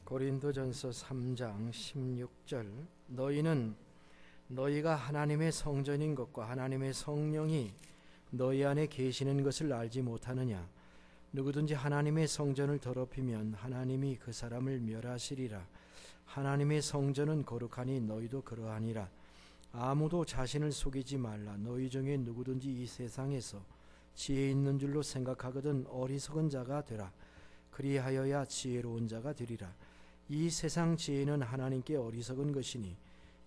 고린도전서 3장 16절 너희는 너희가 하나님의 성전인 것과 하나님의 성령이 너희 안에 계시는 것을 알지 못하느냐. 누구든지 하나님의 성전을 더럽히면 하나님이 그 사람을 멸하시리라. 하나님의 성전은 거룩하니 너희도 그러하니라. 아무도 자신을 속이지 말라. 너희 중에 누구든지 이 세상에서 지혜 있는 줄로 생각하거든 어리석은 자가 되라. 그리하여야 지혜로운 자가 되리라. 이 세상 지혜는 하나님께 어리석은 것이니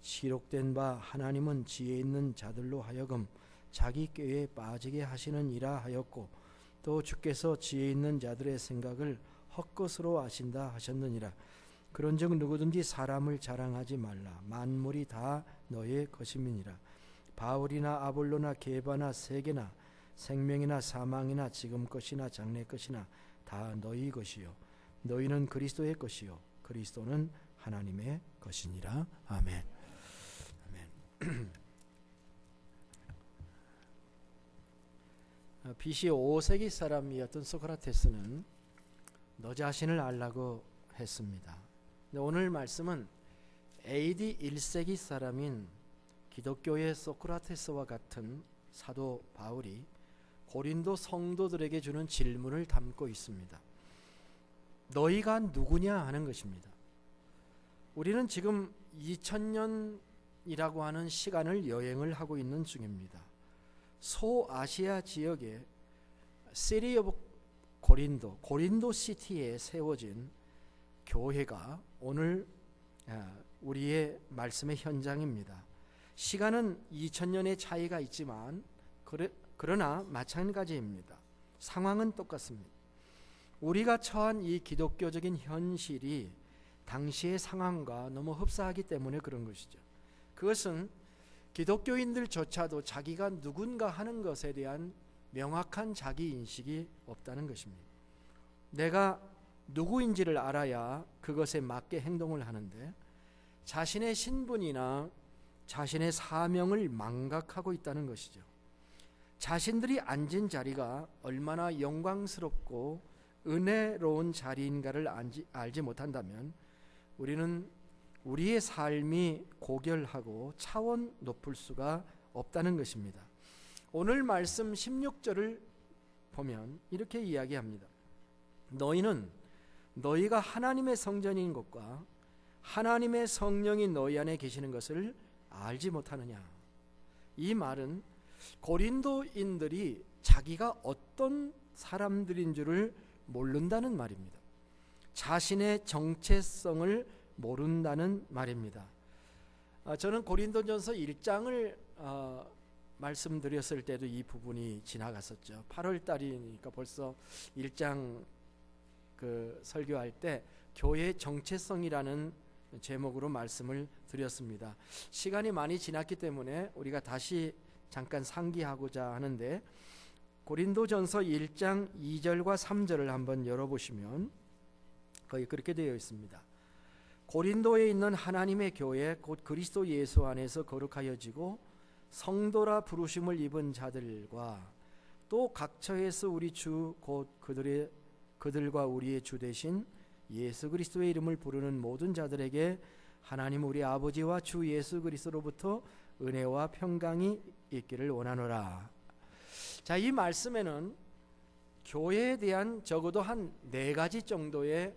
기록된 바 하나님은 지혜 있는 자들로 하여금 자기 꾀에 빠지게 하시느니라 하였고, 또 주께서 지혜 있는 자들의 생각을 헛것으로 아신다 하셨느니라. 그런즉 누구든지 사람을 자랑하지 말라. 만물이 다 너의 것임이니라. 바울이나 아볼로나 게바나 세계나 생명이나 사망이나 지금 것이나 장래 것이나 다 너희 것이요 너희는 그리스도의 것이요 그리스도는 하나님의 것이니라. 아멘. 아멘. BC 5세기 사람이었던 소크라테스는 너 자신을 알라고 했습니다. 오늘 말씀은 AD 1세기 사람인 기독교의 소크라테스와 같은 사도 바울이 고린도 성도들에게 주는 질문을 담고 있습니다. 너희가 누구냐 하는 것입니다. 우리는 지금 2000년이라고 하는 시간을 여행을 하고 있는 중입니다. 소아시아 지역의 시티 오브 고린도 시티에 세워진 교회가 오늘 우리의 말씀의 현장입니다. 시간은 2000년의 차이가 있지만 그러나 마찬가지입니다. 상황은 똑같습니다. 우리가 처한 이 기독교적인 현실이 당시의 상황과 너무 흡사하기 때문에 그런 것이죠. 그것은 기독교인들조차도 자기가 누군가 하는 것에 대한 명확한 자기 인식이 없다는 것입니다. 내가 누구인지를 알아야 그것에 맞게 행동을 하는데 자신의 신분이나 자신의 사명을 망각하고 있다는 것이죠. 자신들이 앉은 자리가 얼마나 영광스럽고 은혜로운 자리인가를 알지 못한다면 우리는 우리의 삶이 고결하고 차원 높을 수가 없다는 것입니다. 오늘 말씀 16절을 보면 이렇게 이야기합니다. 너희는 너희가 하나님의 성전인 것과 하나님의 성령이 너희 안에 계시는 것을 알지 못하느냐. 이 말은 고린도인들이 자기가 어떤 사람들인 줄을 모른다는 말입니다. 자신의 정체성을 모른다는 말입니다. 저는 고린도전서 1장을 말씀드렸을 때도 이 부분이 지나갔었죠. 8월 달이니까 벌써 1장 설교할 때 교회의 정체성이라는 제목으로 말씀을 드렸습니다. 시간이 많이 지났기 때문에 우리가 다시 잠깐 상기하고자 하는데, 고린도전서 1장 2절과 3절을 한번 열어보시면 거기 그렇게 되어 있습니다. 고린도에 있는 하나님의 교회 곧 그리스도 예수 안에서 거룩하여지고 성도라 부르심을 입은 자들과 또 각처에서 우리 주 곧 그들과 우리의 주 되신 예수 그리스도의 이름을 부르는 모든 자들에게 하나님 우리 아버지와 주 예수 그리스도로부터 은혜와 평강이 있기를 원하노라. 자, 이 말씀에는 교회에 대한 적어도 한 4가지 정도의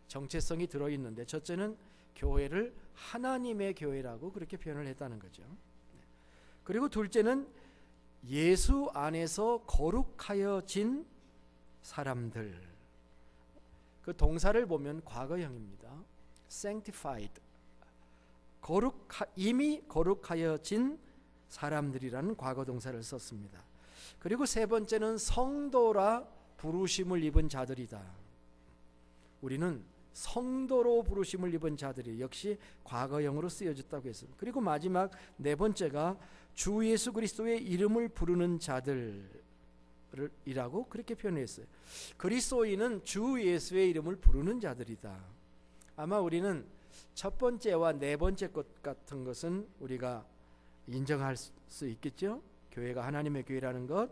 정체성이 들어있는데, 첫째는 교회를 하나님의 교회라고 그렇게 표현을 했다는 거죠. 그리고 둘째는 예수 안에서 거룩하여진 사람들. 그 동사를 보면 과거형입니다. sanctified. 이미 거룩하여진 사람들이라는 과거 동사를 썼습니다. 그리고 세 번째는 성도라 부르심을 입은 자들이다. 우리는 성도로 부르심을 입은 자들이 역시 과거형으로 쓰여졌다고 했습니다. 그리고 마지막 네 번째가 주 예수 그리스도의 이름을 부르는 자들이라고 그렇게 표현했어요. 그리스도인은 주 예수의 이름을 부르는 자들이다. 아마 우리는 첫 번째와 네 번째 것 같은 것은 우리가 인정할 수 있겠죠. 교회가 하나님의 교회라는 것,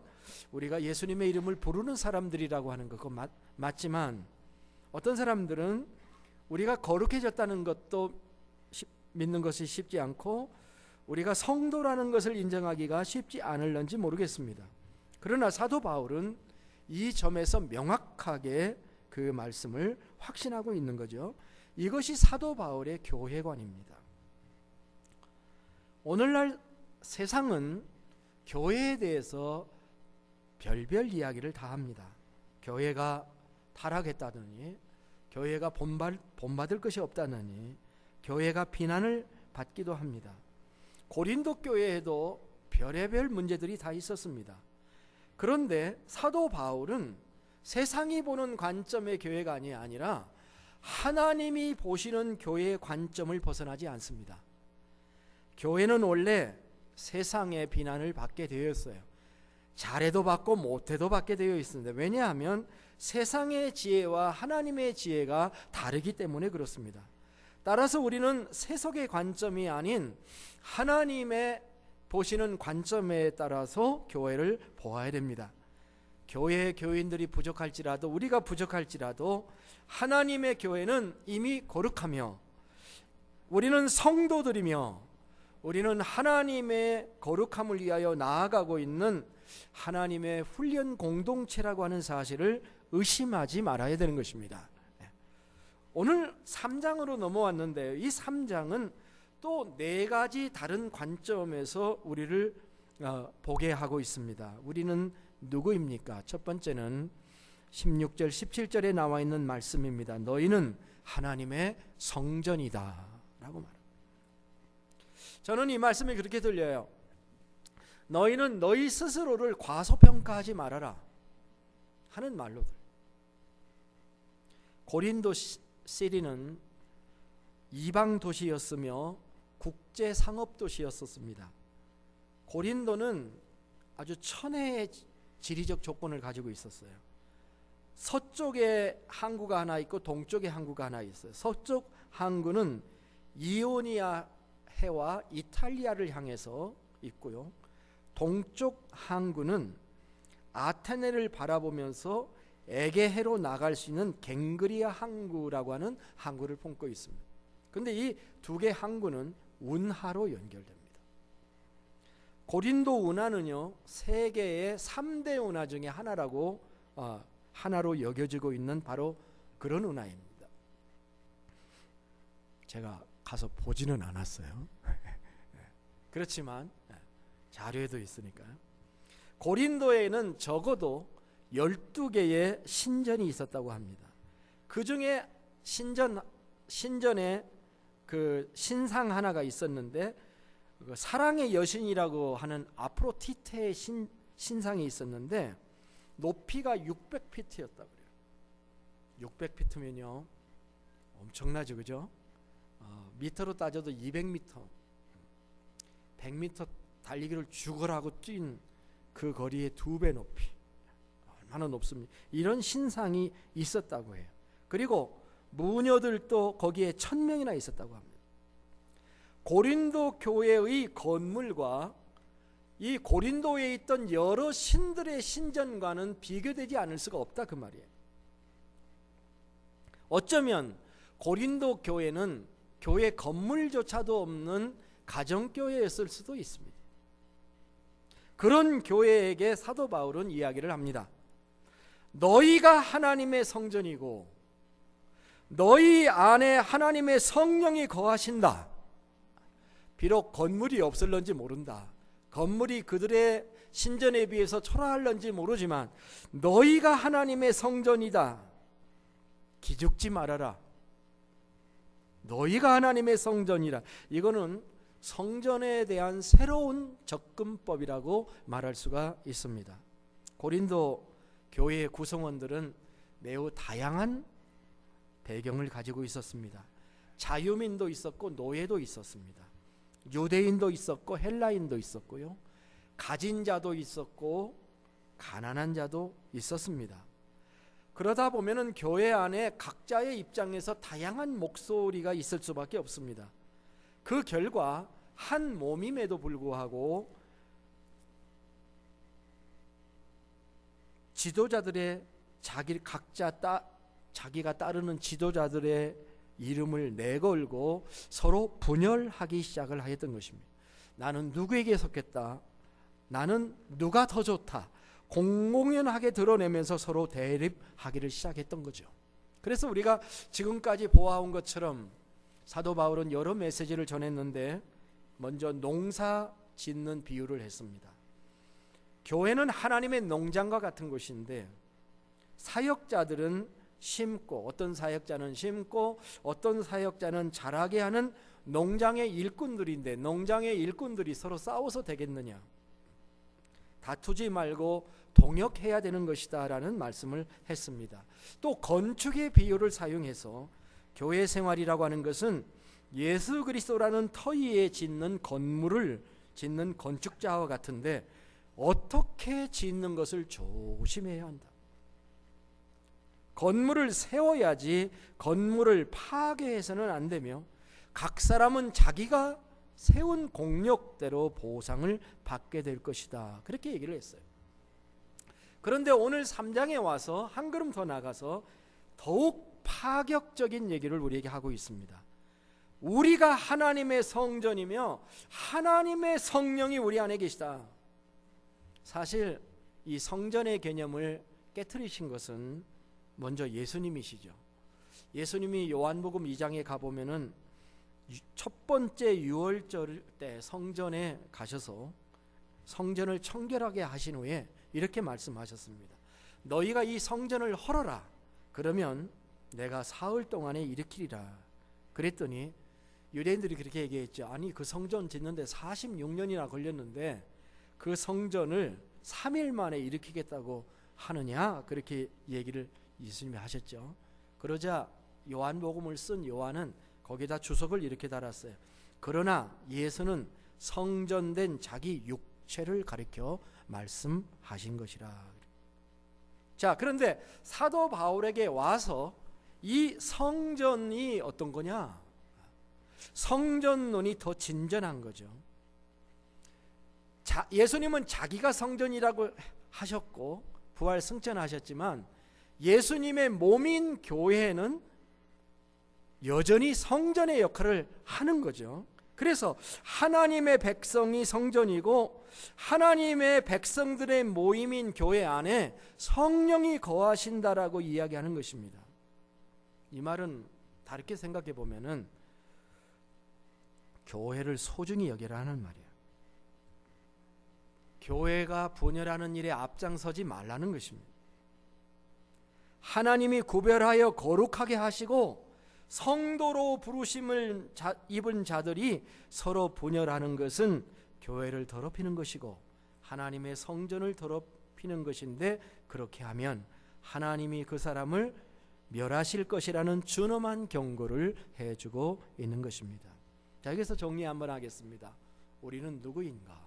우리가 예수님의 이름을 부르는 사람들이라고 하는 것, 그거 맞지만 어떤 사람들은 우리가 거룩해졌다는 것도 믿는 것이 쉽지 않고 우리가 성도라는 것을 인정하기가 쉽지 않을런지 모르겠습니다. 그러나 사도 바울은 이 점에서 명확하게 그 말씀을 확신하고 있는 거죠. 이것이 사도 바울의 교회관입니다. 오늘날 세상은 교회에 대해서 별별 이야기를 다 합니다. 교회가 타락했다더니, 교회가 본받을 것이 없다느니, 교회가 비난을 받기도 합니다. 고린도 교회에도 별의별 문제들이 다 있었습니다. 그런데 사도 바울은 세상이 보는 관점의 교회가 아니라 하나님이 보시는 교회의 관점을 벗어나지 않습니다. 교회는 원래 세상의 비난을 받게 되어 있어요. 잘해도 받고 못해도 받게 되어 있습니다. 왜냐하면 세상의 지혜와 하나님의 지혜가 다르기 때문에 그렇습니다. 따라서 우리는 세속의 관점이 아닌 하나님의 보시는 관점에 따라서 교회를 보아야 됩니다. 교회의 교인들이 부족할지라도, 우리가 부족할지라도 하나님의 교회는 이미 거룩하며 우리는 성도들이며 우리는 하나님의 거룩함을 위하여 나아가고 있는 하나님의 훈련 공동체라고 하는 사실을 의심하지 말아야 되는 것입니다. 오늘 3장으로 넘어왔는데요. 이 3장은 또 4가지 다른 관점에서 우리를 보게 하고 있습니다. 우리는 누구입니까? 첫 번째는 16절 17절에 나와 있는 말씀입니다. 너희는 하나님의 성전이다 라고 말합니다. 저는 이 말씀이 그렇게 들려요. 너희는 너희 스스로를 과소평가하지 말아라 하는 말로들. 고린도 시리는 이방 도시였으며 국제 상업 도시였었습니다. 고린도는 아주 천혜의 지리적 조건을 가지고 있었어요. 서쪽에 항구가 하나 있고 동쪽에 항구가 하나 있어요. 서쪽 항구는 이오니아 해와 이탈리아를 향해서 있고요. 동쪽 항구는 아테네를 바라보면서 에게해로 나갈 수 있는 갱그리아 항구라고 하는 항구를 품고 있습니다. 그런데 이 두 개 항구는 운하로 연결됩니다. 고린도 운하는요, 세계의 3대 운하 중에 하나로 여겨지고 있는 바로 그런 운하입니다. 제가 가서 보지는 않았어요. 그렇지만 자료에도 있으니까요. 고린도에는 적어도 12개의 신전이 있었다고 합니다. 그 중에 신전에 그 신상 하나가 있었는데 그 사랑의 여신이라고 하는 아프로디테의 신상이 있었는데 높이가 600피트였다고 그래요. 600피트면요 엄청나죠, 그죠? 미터로 따져도 200m, 100m 달리기를 죽으라고 뛴 그 거리의 2배 높이, 얼마나 높습니까? 이런 신상이 있었다고 해요. 그리고 무녀들도 거기에 1000명이나 있었다고 합니다. 고린도 교회의 건물과 이 고린도에 있던 여러 신들의 신전과는 비교되지 않을 수가 없다 그 말이에요. 어쩌면 고린도 교회는 교회 건물조차도 없는 가정교회였을 수도 있습니다. 그런 교회에게 사도 바울은 이야기를 합니다. 너희가 하나님의 성전이고 너희 안에 하나님의 성령이 거하신다. 비록 건물이 없을런지 모른다. 건물이 그들의 신전에 비해서 초라할런지 모르지만 너희가 하나님의 성전이다. 기죽지 말아라. 너희가 하나님의 성전이라. 이거는 성전에 대한 새로운 접근법이라고 말할 수가 있습니다. 고린도 교회의 구성원들은 매우 다양한 배경을 가지고 있었습니다. 자유민도 있었고 노예도 있었습니다. 유대인도 있었고 헬라인도 있었고요. 가진 자도 있었고 가난한 자도 있었습니다. 그러다 보면은 교회 안에 각자의 입장에서 다양한 목소리가 있을 수밖에 없습니다. 그 결과 한 몸임에도 불구하고 지도자들의 자기가 따르는 지도자들의 이름을 내걸고 서로 분열하기 시작을 하였던 것입니다. 나는 누구에게 속했다, 나는 누가 더 좋다, 공공연하게 드러내면서 서로 대립하기를 시작했던 거죠. 그래서 우리가 지금까지 보아온 것처럼 사도 바울은 여러 메시지를 전했는데 먼저 농사 짓는 비유를 했습니다. 교회는 하나님의 농장과 같은 곳인데 사역자들은 심고, 어떤 사역자는 심고 어떤 사역자는 자라게 하는 농장의 일꾼들인데, 농장의 일꾼들이 서로 싸워서 되겠느냐? 다투지 말고 동역해야 되는 것이다 라는 말씀을 했습니다. 또 건축의 비유를 사용해서 교회 생활이라고 하는 것은 예수 그리스도라는 터 위에 짓는 건물을 짓는 건축자와 같은데 어떻게 짓는 것을 조심해야 한다. 건물을 세워야지 건물을 파괴해서는 안 되며 각 사람은 자기가 세운 공력대로 보상을 받게 될 것이다, 그렇게 얘기를 했어요. 그런데 오늘 3장에 와서 한 걸음 더 나가서 더욱 파격적인 얘기를 우리에게 하고 있습니다. 우리가 하나님의 성전이며 하나님의 성령이 우리 안에 계시다. 사실 이 성전의 개념을 깨트리신 것은 먼저 예수님이시죠. 예수님이 요한복음 2장에 가보면은 첫 번째 유월절 때 성전에 가셔서 성전을 청결하게 하신 후에 이렇게 말씀하셨습니다. 너희가 이 성전을 헐어라. 그러면 내가 사흘 동안에 일으키리라. 그랬더니 유대인들이 그렇게 얘기했죠. 아니 그 성전 짓는데 46년이나 걸렸는데 그 성전을 3일 만에 일으키겠다고 하느냐? 그렇게 얘기를 예수님이 하셨죠. 그러자 요한복음을 쓴 요한은 거기다 주석을 이렇게 달았어요. 그러나 예수는 성전된 자기 육체를 가리켜 말씀하신 것이라. 자, 그런데 사도 바울에게 와서 이 성전이 어떤 거냐? 성전론이 더 진전한 거죠. 예수님은 자기가 성전이라고 하셨고 부활 승천하셨지만 예수님의 몸인 교회는 여전히 성전의 역할을 하는 거죠. 그래서 하나님의 백성이 성전이고 하나님의 백성들의 모임인 교회 안에 성령이 거하신다라고 이야기하는 것입니다. 이 말은 다르게 생각해 보면은 교회를 소중히 여기라는 말이에요. 교회가 분열하는 일에 앞장서지 말라는 것입니다. 하나님이 구별하여 거룩하게 하시고 성도로 부르심을 입은 자들이 서로 분열하는 것은 교회를 더럽히는 것이고 하나님의 성전을 더럽히는 것인데, 그렇게 하면 하나님이 그 사람을 멸하실 것이라는 준엄한 경고를 해주고 있는 것입니다. 자, 여기서 정리 한번 하겠습니다. 우리는 누구인가?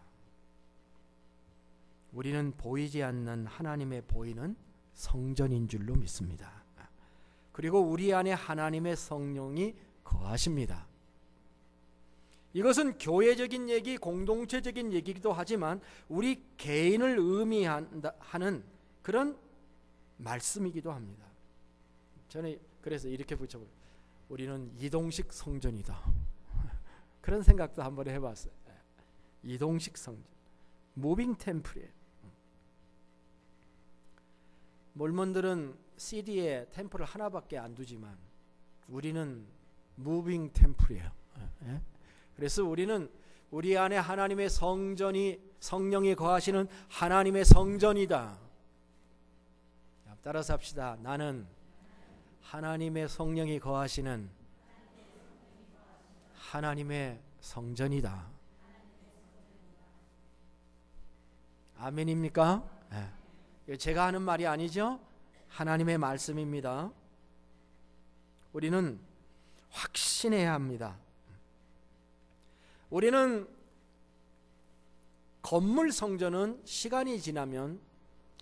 우리는 보이지 않는 하나님의 보이는 성전인 줄로 믿습니다. 그리고 우리 안에 하나님의 성령이 거하십니다. 이것은 교회적인 얘기, 공동체적인 얘기기도 하지만 우리 개인을 의미하는 그런 말씀이기도 합니다. 저는 그래서 이렇게 붙여버려요. 우리는 이동식 성전이다. 그런 생각도 한번 해봤어요. 이동식 성전, 무빙 템플이에요. 몰몬들은 CD에 템플을 하나밖에 안 두지만 우리는 무빙 템플이에요. 그래서 우리는 우리 안에 하나님의 성령이 거하시는 하나님의 성전이다. 따라서 합시다. 나는 하나님의 성령이 거하시는 하나님의 성전이다. 아멘입니까? 네. 제가 하는 말이 아니죠. 하나님의 말씀입니다. 우리는 확신해야 합니다. 우리는 건물 성전은 시간이 지나면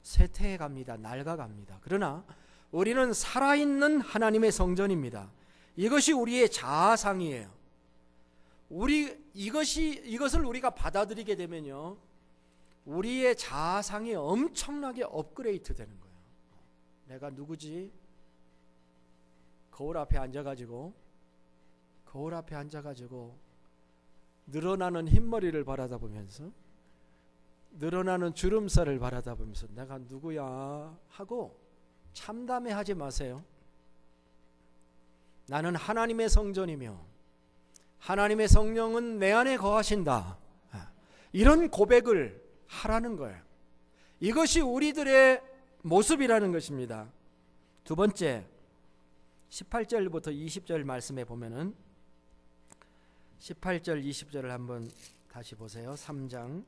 쇠퇴해 갑니다. 낡아갑니다. 그러나 우리는 살아있는 하나님의 성전입니다. 이것이 우리의 자아상이에요. 이것을 우리가 받아들이게 되면요, 우리의 자아상이 엄청나게 업그레이드 되는 거예요. 내가 누구지? 거울 앞에 앉아가지고 거울 앞에 앉아가지고 늘어나는 흰머리를 바라다보면서, 늘어나는 주름살을 바라다보면서 내가 누구야 하고 참담해하지 마세요. 나는 하나님의 성전이며 하나님의 성령은 내 안에 거하신다. 이런 고백을 하라는 거예요. 이것이 우리들의 모습이라는 것입니다. 두 번째, 18절부터 20절 말씀에 보면은 18절 20절을 한번 다시 보세요. 3장.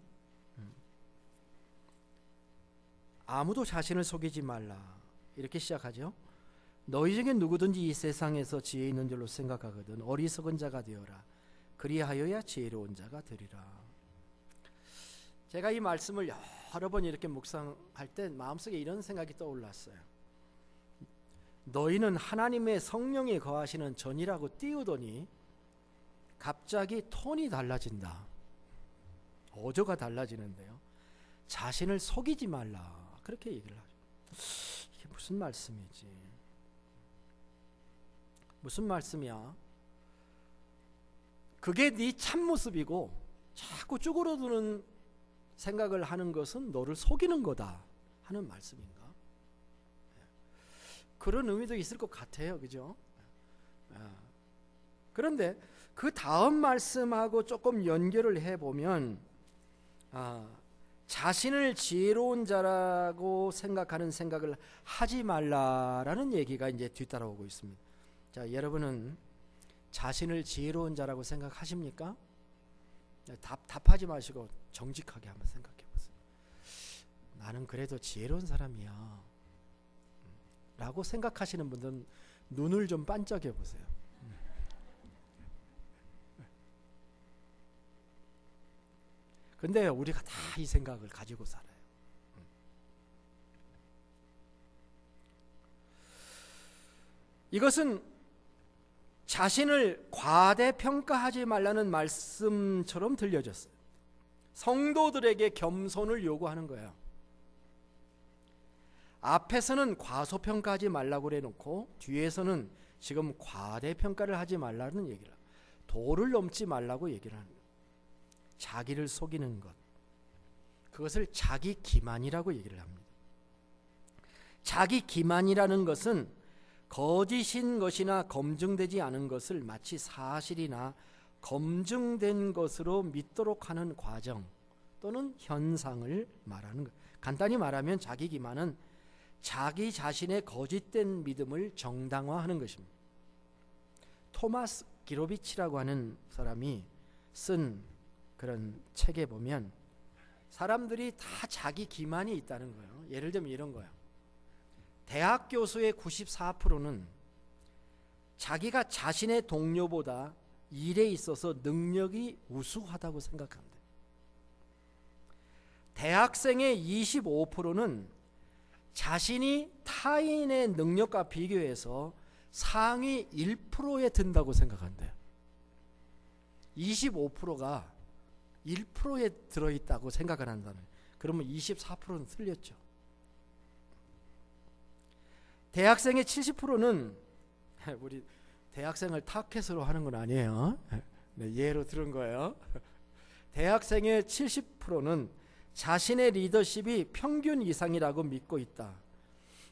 아무도 자신을 속이지 말라. 이렇게 시작하죠. 너희 중에 누구든지 이 세상에서 지혜 있는 줄로 생각하거든 어리석은 자가 되어라. 그리하여야 지혜로운 자가 되리라. 제가 이 말씀을 여러 번 이렇게 묵상할 때 마음속에 이런 생각이 떠올랐어요. 너희는 하나님의 성령이 거하시는 전이라고 띄우더니 갑자기 톤이 달라진다. 어조가 달라지는데요. 자신을 속이지 말라. 그렇게 얘기를 하죠. 이게 무슨 말씀이지? 무슨 말씀이야? 그게 네 참모습이고 자꾸 쭈그러드는 생각을 하는 것은 너를 속이는 거다 하는 말씀인가? 그런 의미도 있을 것 같아요. 그죠? 그런데 그 다음 말씀하고 조금 연결을 해보면 자신을 지혜로운 자라고 생각하는 생각을 하지 말라라는 얘기가 이제 뒤따라오고 있습니다. 자, 여러분은 자신을 지혜로운 자라고 생각하십니까? 답하지 마시고 정직하게 한번 생각해 보세요. 나는 그래도 지혜로운 사람이야 라고 생각하시는 분들은 눈을 좀 반짝여 보세요. 근데 우리가 다 이 생각을 가지고 살아요. 이것은 자신을 과대평가하지 말라는 말씀처럼 들려졌어요. 성도들에게 겸손을 요구하는 거예요. 앞에서는 과소평가하지 말라고 그래놓고 뒤에서는 지금 과대평가를 하지 말라는 얘기를 해요. 도를 넘지 말라고 얘기를 하는 거예요. 자기를 속이는 것, 그것을 자기 기만이라고 얘기를 합니다. 자기 기만이라는 것은 거짓인 것이나 검증되지 않은 것을 마치 사실이나 검증된 것으로 믿도록 하는 과정 또는 현상을 말하는 것. 간단히 말하면 자기 기만은 자기 자신의 거짓된 믿음을 정당화하는 것입니다. 토마스 기로비치라고 하는 사람이 쓴 그런 책에 보면 사람들이 다 자기 기만이 있다는 거예요. 예를 들면 이런 거예요. 대학 교수의 94%는 자기가 자신의 동료보다 일에 있어서 능력이 우수하다고 생각한대. 대학생의 25%는 자신이 타인의 능력과 비교해서 상위 1%에 든다고 생각한대요. 25%가 1%에 들어있다고 생각을 한다는, 그러면 24%는 틀렸죠. 대학생의 70%는 우리 대학생을 타켓으로 하는 건 아니에요. 네, 예로 들은 거예요. 대학생의 70%는 자신의 리더십이 평균 이상이라고 믿고 있다.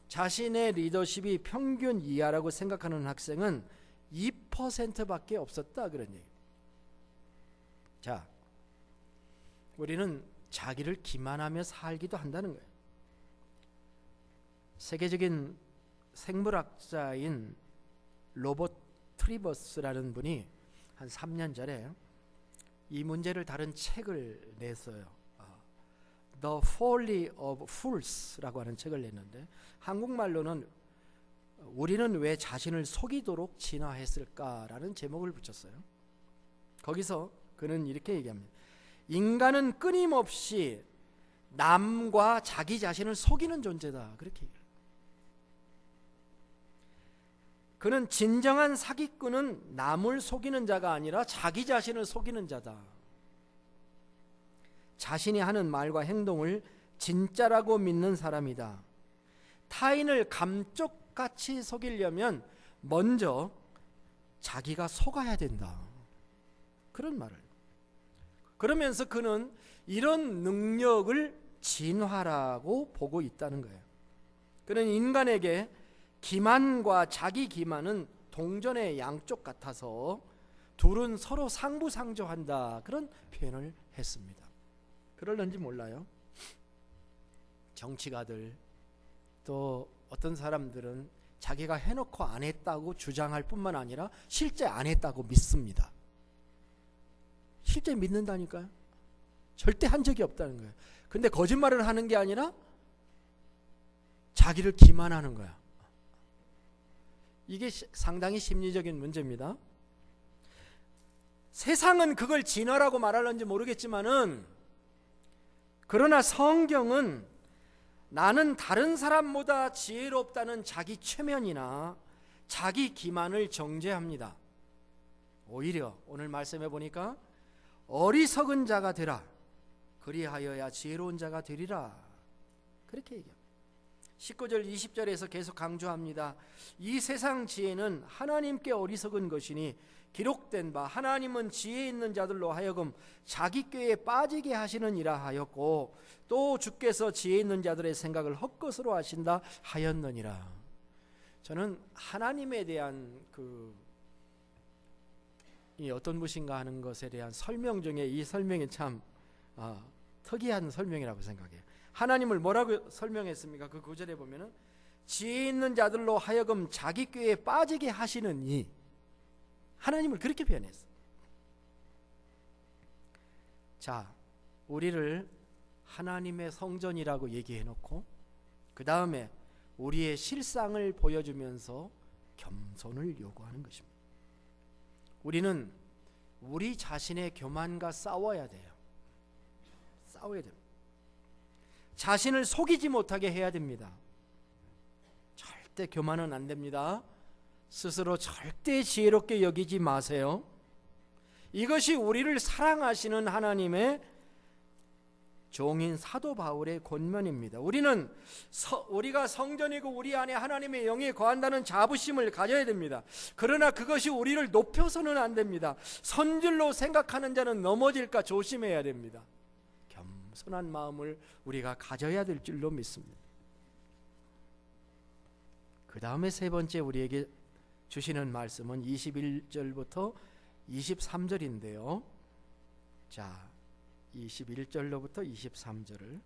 자신의 리더십이 평균 이하라고 생각하는 학생은 2%밖에 없었다, 그런 얘기. 자, 우리는 자기를 기만하며 살기도 한다는 거예요. 세계적인 생물학자인 로버트 트리버스라는 분이 한 3년 전에 이 문제를 다룬 책을 냈어요. The Folly of Fools라고 하는 책을 냈는데 한국말로는 우리는 왜 자신을 속이도록 진화했을까라는 제목을 붙였어요. 거기서 그는 이렇게 얘기합니다. 인간은 끊임없이 남과 자기 자신을 속이는 존재다, 그렇게 얘기해요. 그는 진정한 사기꾼은 남을 속이는 자가 아니라 자기 자신을 속이는 자다. 자신이 하는 말과 행동을 진짜라고 믿는 사람이다. 타인을 감쪽같이 속이려면 먼저 자기가 속아야 된다. 그런 말을. 그러면서 그는 이런 능력을 진화라고 보고 있다는 거예요. 그는 인간에게 기만과 자기 기만은 동전의 양쪽 같아서 둘은 서로 상부상조한다. 그런 표현을 했습니다. 그럴는지 몰라요. 정치가들 또 어떤 사람들은 자기가 해놓고 안 했다고 주장할 뿐만 아니라 실제 안 했다고 믿습니다. 실제 믿는다니까요. 절대 한 적이 없다는 거예요. 근데 거짓말을 하는 게 아니라 자기를 기만하는 거야. 이게 상당히 심리적인 문제입니다. 세상은 그걸 진화라고 말하는지 모르겠지만은, 그러나 성경은 나는 다른 사람보다 지혜롭다는 자기 최면이나 자기 기만을 정죄합니다. 오히려 오늘 말씀해 보니까 어리석은 자가 되라, 그리하여야 지혜로운 자가 되리라, 그렇게 얘기합니다. 19절 20절에서 계속 강조합니다. 이 세상 지혜는 하나님께 어리석은 것이니 기록된 바 하나님은 지혜 있는 자들로 하여금 자기 꾀에 빠지게 하시느니라 하였고, 또 주께서 지혜 있는 자들의 생각을 헛것으로 하신다 하였느니라. 저는 하나님에 대한 이 어떤 분인가 하는 것에 대한 설명 중에 이 설명이 참 특이한 설명이라고 생각해요. 하나님을 뭐라고 설명했습니까? 그 구절에 보면은 지혜 있는 자들로 하여금 자기 꾀에 빠지게 하시는 이, 하나님을 그렇게 표현했어요. 자, 우리를 하나님의 성전이라고 얘기해놓고 그 다음에 우리의 실상을 보여주면서 겸손을 요구하는 것입니다. 우리는 우리 자신의 교만과 싸워야 돼요. 싸워야 됩니다. 자신을 속이지 못하게 해야 됩니다. 절대 교만은 안 됩니다. 스스로 절대 지혜롭게 여기지 마세요. 이것이 우리를 사랑하시는 하나님의 종인 사도 바울의 권면입니다. 우리가 성전이고 우리 안에 하나님의 영이 거한다는 자부심을 가져야 됩니다. 그러나 그것이 우리를 높여서는 안 됩니다. 선질로 생각하는 자는 넘어질까 조심해야 됩니다. 겸손한 마음을 우리가 가져야 될 줄로 믿습니다. 그 다음에 세 번째 우리에게 주시는 말씀은 21절부터 23절인데요. 자, 21절로부터 23절을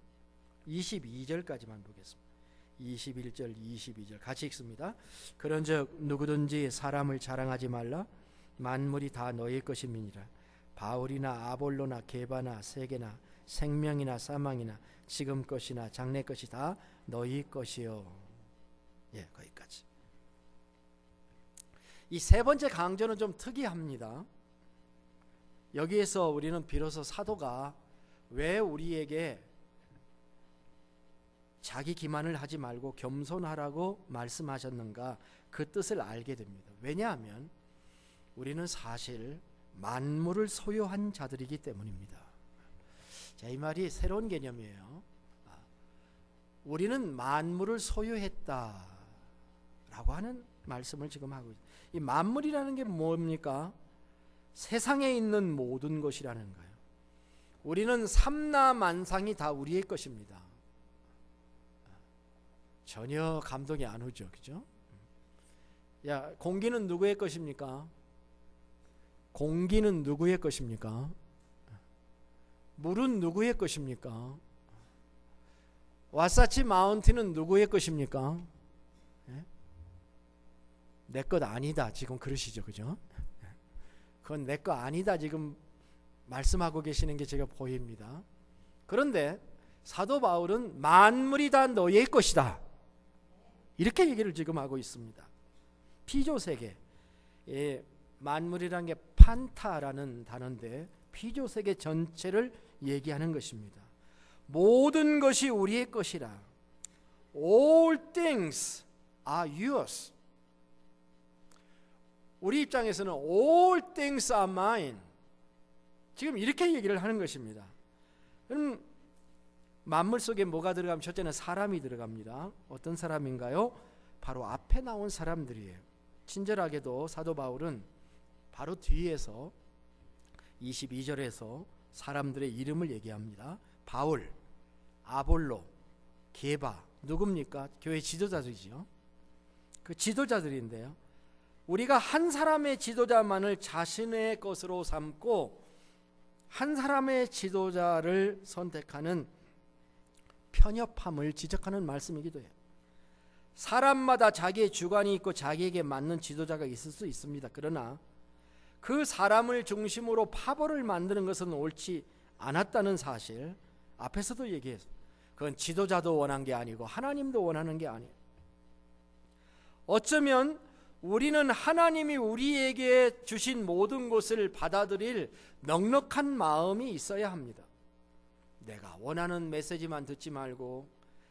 22절까지만 보겠습니다. 21절 22절 같이 읽습니다. 그런즉 누구든지 사람을 자랑하지 말라. 만물이 다 너희 것임이니라. 바울이나 아볼로나 게바나 세계나 생명이나 사망이나 지금 것이나 장래 것이 다 너희 것이요. 예, 거기까지. 이 세 번째 강조는 좀 특이합니다. 여기에서 우리는 비로소 사도가 왜 우리에게 자기 기만을 하지 말고 겸손하라고 말씀하셨는가, 그 뜻을 알게 됩니다. 왜냐하면 우리는 사실 만물을 소유한 자들이기 때문입니다. 자, 이 말이 새로운 개념이에요. 우리는 만물을 소유했다라고 하는 말씀을 지금 하고 있습니다. 이 만물이라는 게 뭡니까? 세상에 있는 모든 것이라는 거예요. 우리는 삼라만상이 다 우리의 것입니다. 전혀 감동이 안 오죠, 그죠? 야, 공기는 누구의 것입니까? 공기는 누구의 것입니까? 물은 누구의 것입니까? 와사치 마운틴은 누구의 것입니까? 내 것 아니다, 지금 그러시죠, 그죠? 그건 내 거 아니다 지금 말씀하고 계시는 게 제가 보입니다. 그런데 사도 바울은 만물이 다 너의 것이다, 이렇게 얘기를 지금 하고 있습니다. 피조세계, 만물이라는 게 판타라는 단어인데 피조세계 전체를 얘기하는 것입니다. 모든 것이 우리의 것이라. All things are yours. 우리 입장에서는 all things are mine. 지금 이렇게 얘기를 하는 것입니다. 그럼 만물 속에 뭐가 들어가면 첫째는 사람이 들어갑니다. 어떤 사람인가요? 바로 앞에 나온 사람들이에요. 친절하게도 사도 바울은 바로 뒤에서 22절에서 사람들의 이름을 얘기합니다. 바울, 아볼로, 게바, 누굽니까? 교회 지도자들이죠. 그 지도자들인데요, 우리가 한 사람의 지도자만을 자신의 것으로 삼고 한 사람의 지도자를 선택하는 편협함을 지적하는 말씀이기도 해요. 사람마다 자기의 주관이 있고 자기에게 맞는 지도자가 있을 수 있습니다. 그러나 그 사람을 중심으로 파벌을 만드는 것은 옳지 않았다는 사실, 앞에서도 얘기했어요. 그건 지도자도 원한 게 아니고 하나님도 원하는 게 아니에요. 어쩌면 우리는 하나님이 우리에게 주신 모든 것을 받아들일 넉넉한 마음이 있어야 합니다. 내가 원하는 메시지만 듣지 말고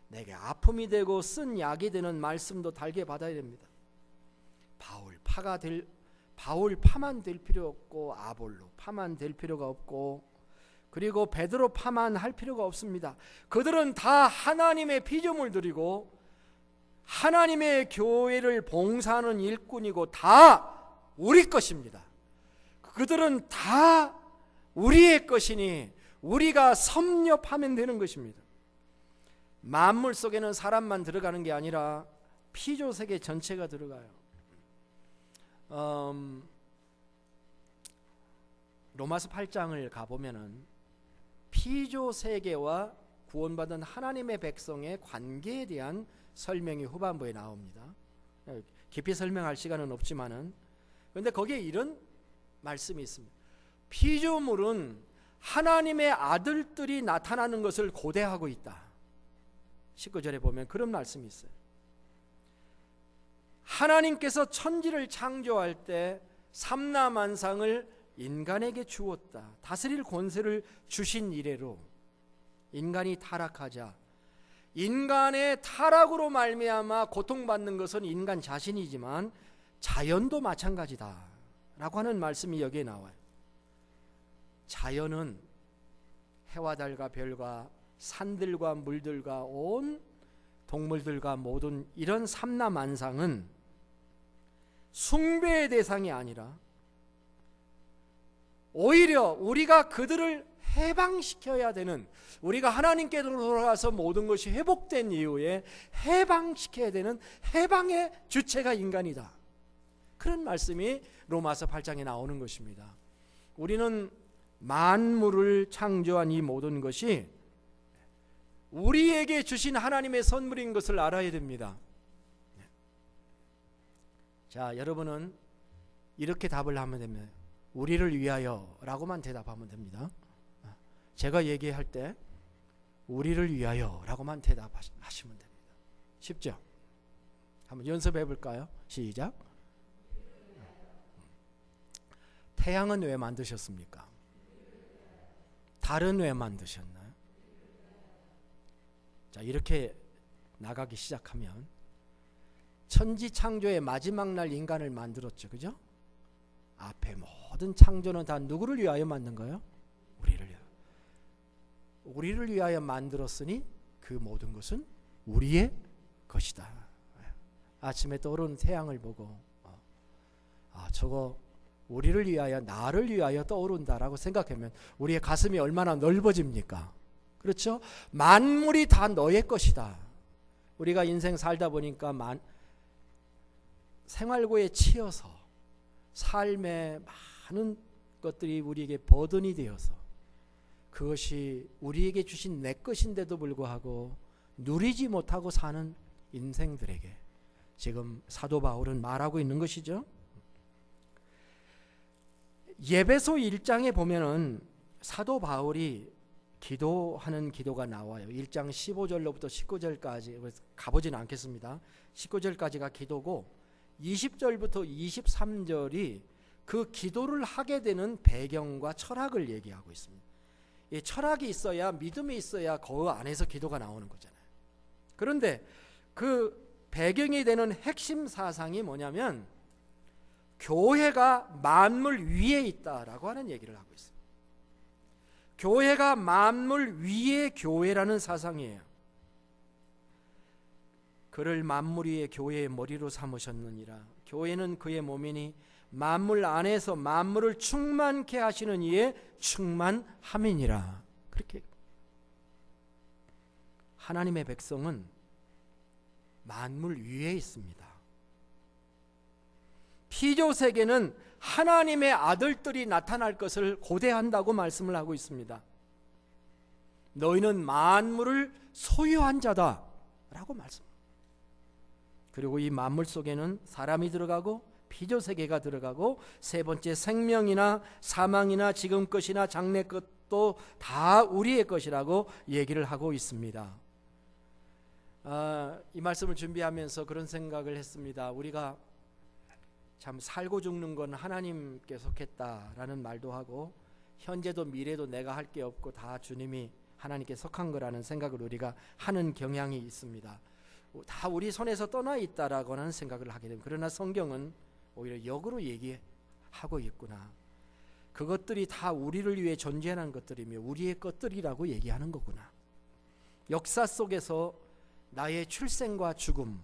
내게 아픔이 되고 쓴 약이 되는 말씀도 달게 받아야 됩니다. 바울 파만 될 필요 없고, 아볼로 파만 될 필요가 없고, 그리고 베드로 파만 할 필요가 없습니다. 그들은 다 하나님의 피조물들이고 하나님의 교회를 봉사하는 일꾼이고 다 우리 것입니다. 그들은 다 우리의 것이니 우리가 섭렵하면 되는 것입니다. 만물 속에는 사람만 들어가는 게 아니라 피조세계 전체가 들어가요. 로마서 8장을 가보면은 피조세계와 구원받은 하나님의 백성의 관계에 대한 설명이 후반부에 나옵니다. 깊이 설명할 시간은 없지만은, 그런데 거기에 이런 말씀이 있습니다. 피조물은 하나님의 아들들이 나타나는 것을 고대하고 있다. 19절에 보면 그런 말씀이 있어요. 하나님께서 천지를 창조할 때 삼라만상을 인간에게 주었다. 다스릴 권세를 주신 이래로 인간이 타락하자, 인간의 타락으로 말미암아 고통받는 것은 인간 자신이지만 자연도 마찬가지다 라고 하는 말씀이 여기에 나와요. 자연은 해와 달과 별과 산들과 물들과 온 동물들과 모든 이런 삼라만상은 숭배의 대상이 아니라 오히려 우리가 그들을 해방시켜야 되는, 우리가 하나님께로 돌아가서 모든 것이 회복된 이후에 해방시켜야 되는 해방의 주체가 인간이다. 그런 말씀이 로마서 8장에 나오는 것입니다. 우리는 만물을 창조한 이 모든 것이 우리에게 주신 하나님의 선물인 것을 알아야 됩니다. 자, 여러분은 이렇게 답을 하면 됩니다. 우리를 위하여 라고만 대답하면 됩니다. 제가 얘기할 때 우리를 위하여 라고만 대답하시면 됩니다. 쉽죠? 한번 연습해 볼까요? 시작. 태양은 왜 만드셨습니까? 달은 왜 만드셨나요? 자, 이렇게 나가기 시작하면 천지 창조의 마지막 날 인간을 만들었죠. 그죠? 앞에 모든 창조는 다 누구를 위하여 만든 거예요? 우리를 위하여. 우리를 위하여 만들었으니 그 모든 것은 우리의 것이다. 아침에 떠오르는 태양을 보고 저거 우리를 위하여, 나를 위하여 떠오른다라고 생각하면 우리의 가슴이 얼마나 넓어집니까? 그렇죠? 만물이 다 너의 것이다. 우리가 인생 살다 보니까 생활고에 치여서 삶의 많은 것들이 우리에게 버든이 되어서 그것이 우리에게 주신 내 것인데도 불구하고 누리지 못하고 사는 인생들에게 지금 사도 바울은 말하고 있는 것이죠. 예배소 1장에 보면은 사도 바울이 기도하는 기도가 나와요. 1장 15절로부터 19절까지 가보지는 않겠습니다. 19절까지가 기도고 20절부터 23절이 그 기도를 하게 되는 배경과 철학을 얘기하고 있습니다. 이 철학이 있어야, 믿음이 있어야 그 안에서 기도가 나오는 거잖아요. 그런데 그 배경이 되는 핵심 사상이 뭐냐면 교회가 만물 위에 있다라고 하는 얘기를 하고 있어요. 교회가 만물 위의 교회라는 사상이에요. 그를 만물 위의 교회의 머리로 삼으셨느니라. 교회는 그의 몸이니 만물 안에서 만물을 충만케 하시는 이의 충만함이니라. 그렇게 하나님의 백성은 만물 위에 있습니다. 피조세계는 하나님의 아들들이 나타날 것을 고대한다고 말씀을 하고 있습니다. 너희는 만물을 소유한 자다 라고 말씀. 그리고 이 만물 속에는 사람이 들어가고 피조세계가 들어가고 세 번째 생명이나 사망이나 지금 것이나 장래 것도 다 우리의 것이라고 얘기를 하고 있습니다. 이 말씀을 준비하면서 그런 생각을 했습니다. 우리가 참 살고 죽는 건 하나님께 속했다라는 말도 하고 현재도 미래도 내가 할 게 없고 다 주님이 하나님께 속한 거라는 생각을 우리가 하는 경향이 있습니다. 다 우리 손에서 떠나 있다라고 하는 생각을 하게 됩니다. 그러나 성경은 오히려 역으로 얘기하고 있구나. 그것들이 다 우리를 위해 존재하는 것들이며 우리의 것들이라고 얘기하는 거구나. 역사 속에서 나의 출생과 죽음,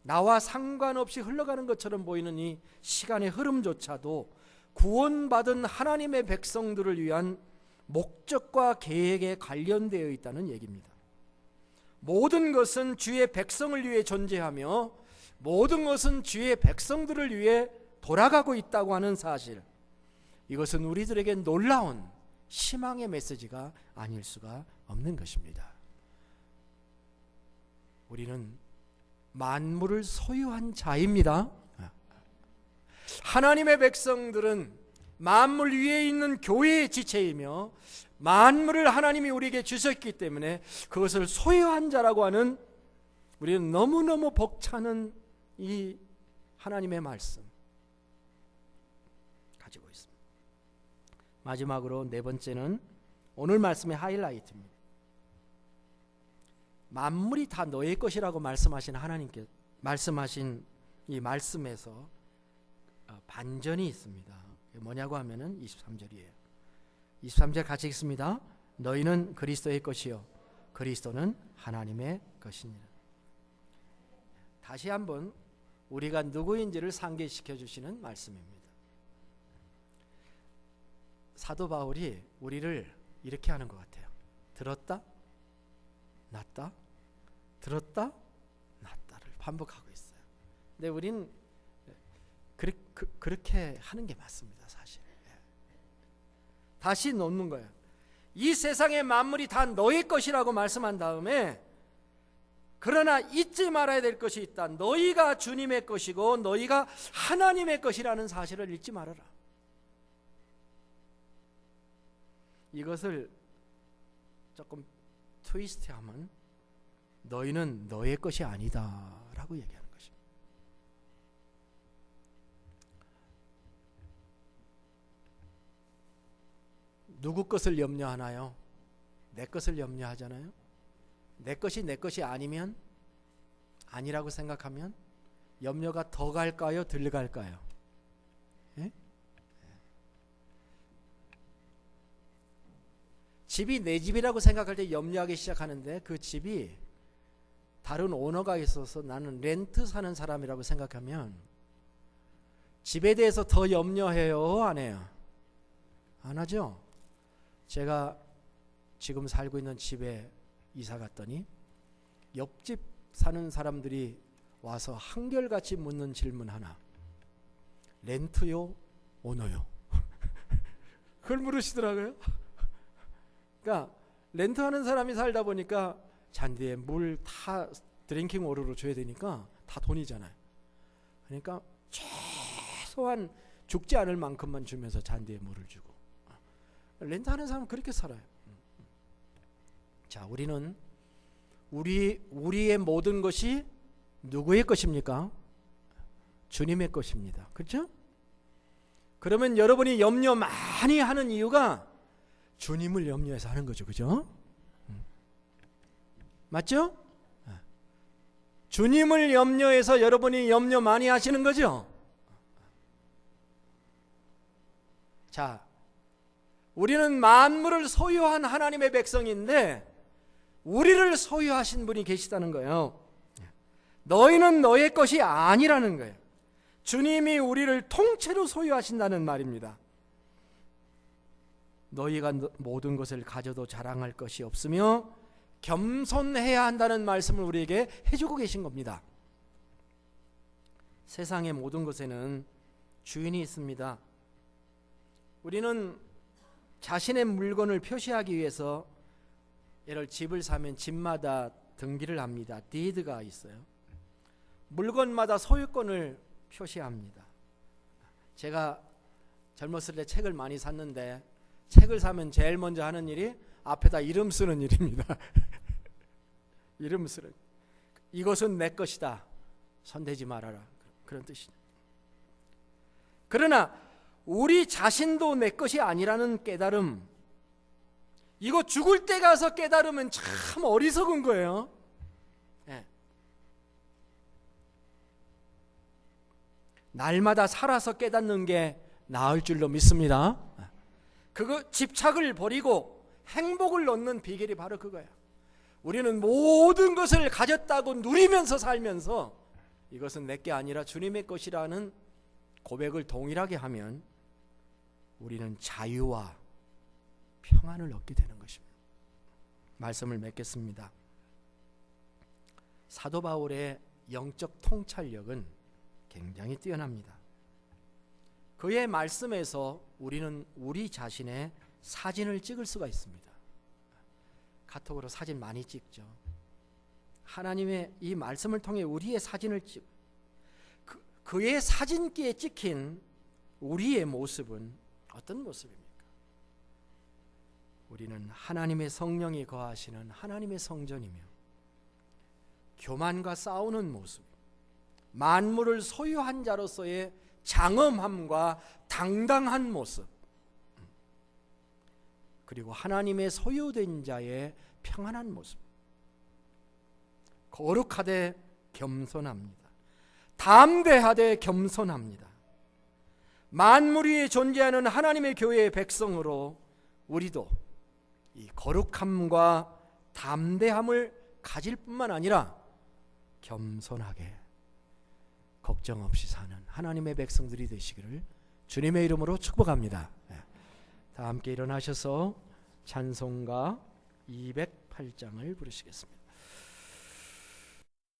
나와 상관없이 흘러가는 것처럼 보이는 이 시간의 흐름조차도 구원받은 하나님의 백성들을 위한 목적과 계획에 관련되어 있다는 얘기입니다. 모든 것은 주의 백성을 위해 존재하며 모든 것은 주의 백성들을 위해 돌아가고 있다고 하는 사실, 이것은 우리들에게 놀라운 희망의 메시지가 아닐 수가 없는 것입니다. 우리는 만물을 소유한 자입니다. 하나님의 백성들은 만물 위에 있는 교회의 지체이며 만물을 하나님이 우리에게 주셨기 때문에 그것을 소유한 자라고 하는, 우리는 너무너무 벅차는 이 하나님의 말씀 가지고 있습니다. 마지막으로 네 번째는 오늘 말씀의 하이라이트입니다. 만물이 다 너의 것이라고 말씀하신 하나님께 말씀하신 이 말씀에서 반전이 있습니다. 뭐냐고 하면은 23절이에요. 23절 같이 읽습니다. 너희는 그리스도의 것이요 그리스도는 하나님의 것이니라. 다시 한번 우리가 누구인지를 상기시켜 주시는 말씀입니다. 사도 바울이 우리를 이렇게 하는 것 같아요. 들었다 놨다 들었다 놨다를 반복하고 있어요. 근데 우린 그렇게 하는 게 맞습니다. 사실 다시 놓는 거예요. 이 세상의 만물이 다 너의 것이라고 말씀한 다음에 그러나 잊지 말아야 될 것이 있다. 너희가 주님의 것이고 너희가 하나님의 것이라는 사실을 잊지 말아라. 이것을 조금 트위스트하면 너희는 너의 것이 아니다 라고 얘기하는 것입니다. 누구 것을 염려하나요? 내 것을 염려하잖아요. 내 것이 내 것이 아니면, 아니라고 생각하면 염려가 더 갈까요? 덜 갈까요? 예? 집이 내 집이라고 생각할 때 염려하기 시작하는데 그 집이 다른 오너가 있어서 나는 렌트 사는 사람이라고 생각하면 집에 대해서 더 염려해요? 안 해요? 안 하죠? 제가 지금 살고 있는 집에 이사 갔더니 옆집 사는 사람들이 와서 한결같이 묻는 질문 하나. 렌트요? 오너요? 그걸 물으시더라고요. 그러니까 렌트하는 사람이 살다 보니까 잔디에 물 다 드링킹 워터로 줘야 되니까 다 돈이잖아요. 그러니까 최소한 죽지 않을 만큼만 주면서 잔디에 물을 주고. 렌트하는 사람은 그렇게 살아요. 자, 우리는 우리의 모든 것이 누구의 것입니까? 주님의 것입니다. 그렇죠? 그러면 여러분이 염려 많이 하는 이유가 주님을 염려해서 하는 거죠. 그죠? 맞죠? 주님을 염려해서 여러분이 염려 많이 하시는 거죠? 자, 우리는 만물을 소유한 하나님의 백성인데 우리를 소유하신 분이 계시다는 거예요. 너희는 너의 것이 아니라는 거예요. 주님이 우리를 통째로 소유하신다는 말입니다. 너희가 모든 것을 가져도 자랑할 것이 없으며 겸손해야 한다는 말씀을 우리에게 해주고 계신 겁니다. 세상의 모든 것에는 주인이 있습니다. 우리는 자신의 물건을 표시하기 위해서 예를 집을 사면 집마다 등기를 합니다. 디드가 있어요. 물건마다 소유권을 표시합니다. 제가 젊었을 때 책을 많이 샀는데 책을 사면 제일 먼저 하는 일이 앞에다 이름 쓰는 일입니다. 이름 쓰는. 이것은 내 것이다. 손대지 말아라. 그런 뜻이죠. 그러나 우리 자신도 내 것이 아니라는 깨달음, 이거 죽을 때 가서 깨달으면 참 어리석은 거예요. 네. 날마다 살아서 깨닫는 게 나을 줄로 믿습니다. 그거 집착을 버리고 행복을 얻는 비결이 바로 그거예요. 우리는 모든 것을 가졌다고 누리면서 살면서 이것은 내게 아니라 주님의 것이라는 고백을 동일하게 하면 우리는 자유와 평안을 얻게 되는 것입니다. 말씀을 맺겠습니다. 사도 바울의 영적 통찰력은 굉장히 뛰어납니다. 그의 말씀에서 우리는 우리 자신의 사진을 찍을 수가 있습니다. 카톡으로 사진 많이 찍죠. 하나님의 이 말씀을 통해 우리의 사진을 그의 사진기에 찍힌 우리의 모습은 어떤 모습입니까? 우리는 하나님의 성령이 거하시는 하나님의 성전이며 교만과 싸우는 모습, 만물을 소유한 자로서의 장엄함과 당당한 모습, 그리고 하나님의 소유된 자의 평안한 모습, 거룩하되 겸손합니다. 담대하되 겸손합니다. 만물 위에 존재하는 하나님의 교회의 백성으로 우리도 이 거룩함과 담대함을 가질 뿐만 아니라 겸손하게 걱정 없이 사는 하나님의 백성들이 되시기를 주님의 이름으로 축복합니다. 다 함께 일어나셔서 찬송가 208장을 부르시겠습니다.